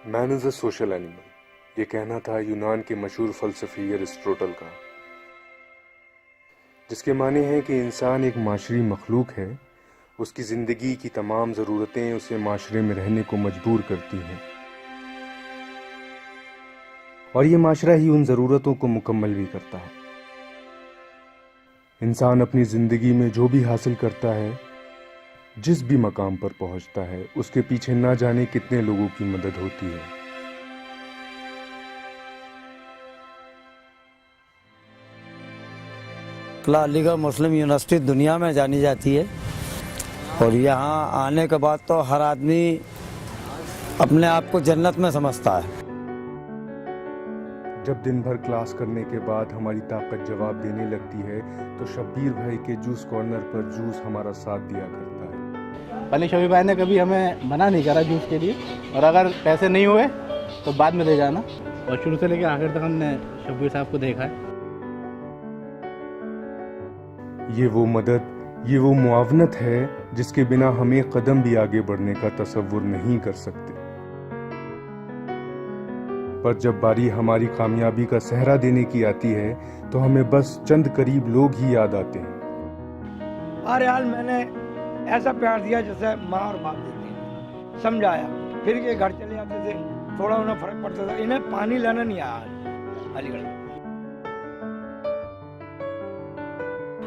Man is a social animal, ये कहना था यूनान के मशहूर फलसफी एरिस्टोटल का, जिसके माने हैं कि इंसान एक माशरी मखलूक है। उसकी ज़िंदगी की तमाम ज़रूरतें उसे माशरे में रहने को मजबूर करती हैं, और ये माशरा ही उन ज़रूरतों को मुकम्मल भी करता है। इंसान अपनी ज़िंदगी में जो भी हासिल करता है, जिस भी मकाम पर पहुंचता है, उसके पीछे ना जाने कितने लोगों की मदद होती है। अलीगढ़ मुस्लिम यूनिवर्सिटी दुनिया में जानी जाती है, और यहाँ आने के बाद तो हर आदमी अपने आप को जन्नत में समझता है। जब दिन भर क्लास करने के बाद हमारी ताकत जवाब देने लगती है, तो शब्बीर भाई के जूस कॉर्नर पर जूस हमारा साथ दिया करता है। पहले शबीर भाई ने कभी हमें मना नहीं करा जूस के लिए, और अगर पैसे नहीं हुए तो बाद में ले जाना, और शुरू से लेकर आखिर तक हमने शब्बीर साहब को देखा है। ये वो मदद, ये वो मुआवनत है जिसके बिना हम एक कदम भी आगे बढ़ने का तसव्वुर नहीं कर सकते। पर जब बारी हमारी कामयाबी का सहरा देने की आती है, तो हमें बस चंद करीब लोग ही याद आते हैं। हर हाल मैंने ऐसा प्यार दिया जैसे माँ और बाप देती है, समझाया, फिर ये घर चले जाते थे, थोड़ा उन्हें फर्क पड़ता था। इन्हें पानी लाना नहीं आया अलीगढ़ में।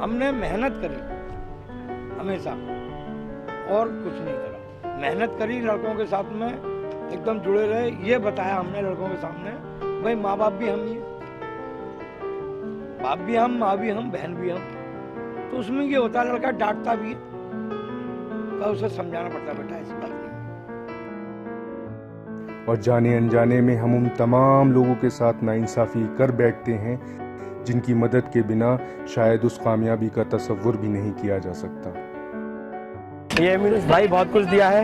हमने मेहनत करी हमेशा, और कुछ नहीं करा। मेहनत करी, लड़कों के साथ में एकदम जुड़े रहे। ये बताया हमने लड़कों के सामने, भाई माँ बाप भी हम ही हैं, बाप भी हम, माँ भी हम, बहन भी हम। तो उसमें ये होता है, लड़का डांटता भी है तो उसे समझाना पड़ता, बेटा ऐसी बात नहीं। और जाने अनजाने में हम उन तमाम लोगों के साथ नाइंसाफी कर बैठते हैं जिनकी मदद के बिना शायद उस कामयाबी का तसव्वुर भी नहीं किया जा सकता। ये भाई बहुत कुछ दिया है।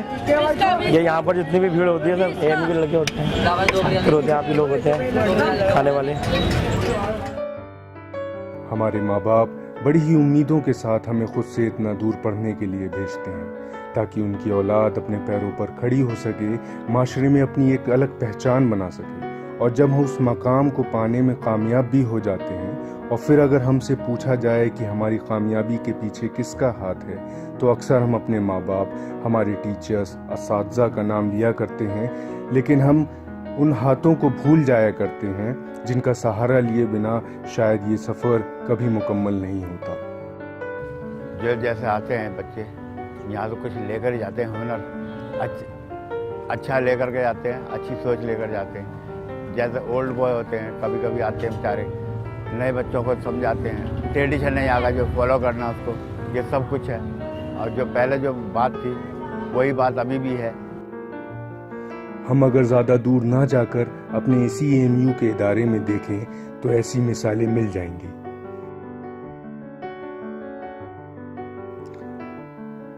ये यहाँ पर जितनी भी भीड़ होती है सब एएमयू के लगे होते हैं, फिर होते हैं आप ही लोग होते हैं खाने वाले। हमारे माँ बाप बड़ी ही उम्मीदों के साथ हमें खुद से इतना दूर पढ़ने के लिए भेजते हैं, ताकि उनकी औलाद अपने पैरों पर खड़ी हो सके, माशरे में अपनी एक अलग पहचान बना सके। और जब हम उस मकाम को पाने में कामयाब भी हो जाते हैं, और फिर अगर हमसे पूछा जाए कि हमारी कामयाबी के पीछे किसका हाथ है, तो अक्सर हम अपने माँ बाप, हमारे टीचर्स, असातिज़ा का नाम लिया करते हैं, लेकिन हम उन हाथों को भूल जाया करते हैं जिनका सहारा लिए बिना शायद ये सफ़र कभी मुकम्मल नहीं होता। जो जैसे आते हैं बच्चे यहाँ तो कुछ लेकर ही जाते हैं, हुनर अच्छा लेकर के जाते हैं, अच्छी सोच लेकर जाते हैं। जैसे ओल्ड बॉय होते हैं, कभी कभी आते हैं बेचारे, नए बच्चों को समझाते हैं, ट्रेडिशन नहीं आगा जो फॉलो करना उसको, ये सब कुछ है। और जो पहले जो बात थी वही बात अभी भी है। हम अगर ज़्यादा दूर ना जाकर अपने इसी एएमयू के इदारे में देखें, तो ऐसी मिसालें मिल जाएंगी।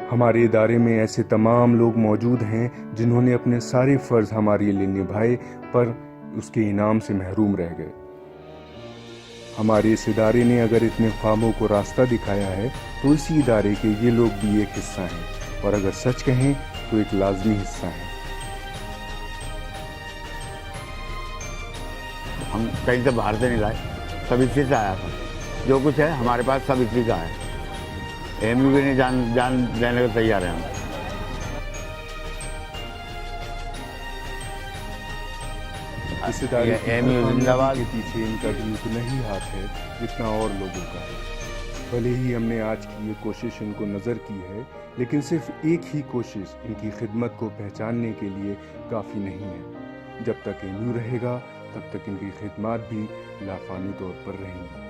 हमारे इदारे में ऐसे तमाम लोग मौजूद हैं जिन्होंने अपने सारे फ़र्ज़ हमारे लिए निभाए, पर उसके इनाम से महरूम रह गए। हमारे इस इदारे ने अगर इतने ख्वाबों को रास्ता दिखाया है, तो इसी इदारे के ये लोग भी एक हिस्सा हैं, और अगर सच कहें तो एक लाजमी हिस्सा है। हम कहीं से बाहर से नहीं लाए, सब इसी से आया था। जो कुछ है हमारे पास सब इसी का है। एएमयू भी नहीं जान देने को तैयार है हम। इस इदारे एएमयू जिंदाबाद के पीछे इनका भी उतना ही हाथ है जितना और लोगों का है। भले ही हमने आज की ये कोशिश इनको नज़र की है, लेकिन सिर्फ एक ही कोशिश इनकी खिदमत को पहचानने के लिए काफ़ी नहीं है। जब तक एएमयू रहेगा, तब तक इनकी खिदमत भी लाफानी तौर पर रहेंगी।